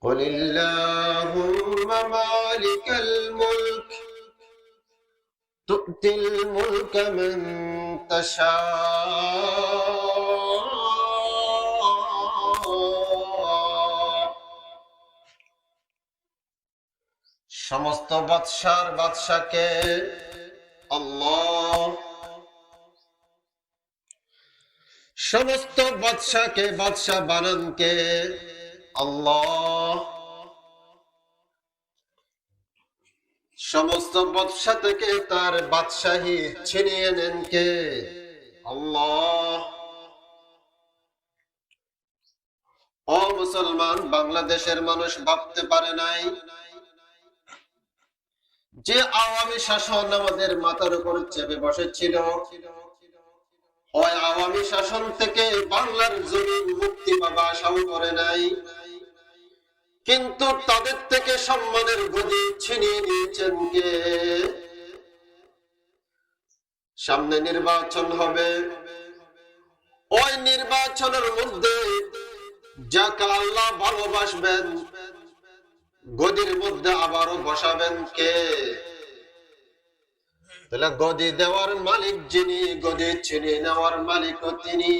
قل اللهم مالك الملك تؤتي الملك من تشاء সমস্ত বাদশার বাদশাকে আল্লাহ, সমস্ত বাদশাকে বাদশা বানান কে আল্লাহ, সমস্ত বাদশা থেকে তার বাদশাহী ছিনিয়ে নেন কে আল্লাহ। ও মুসলমান, বাংলাদেশের মানুষ ভাবতে পারে নাই যে আওয়ামী শাসন আমাদের মাথার উপর চেপে বসেছিল, ওই আওয়ামী শাসন থেকে বাংলার জমিন মুক্তি পাবা আশাও করে নাই, কিন্তু তাদের থেকে সম্মানের গদি ছিনিয়ে নিয়েছেন কে? সামনে নির্বাচন হবে, ওই নির্বাচনের মধ্যে যাকে আল্লাহ ভালোবাসবেন গদির মধ্যে আবারও বসাবেন কে? তাহলে গদি দেওয়ার মালিক যিনি, গদি ছিনিয়ে নেওয়ার মালিকও তিনি।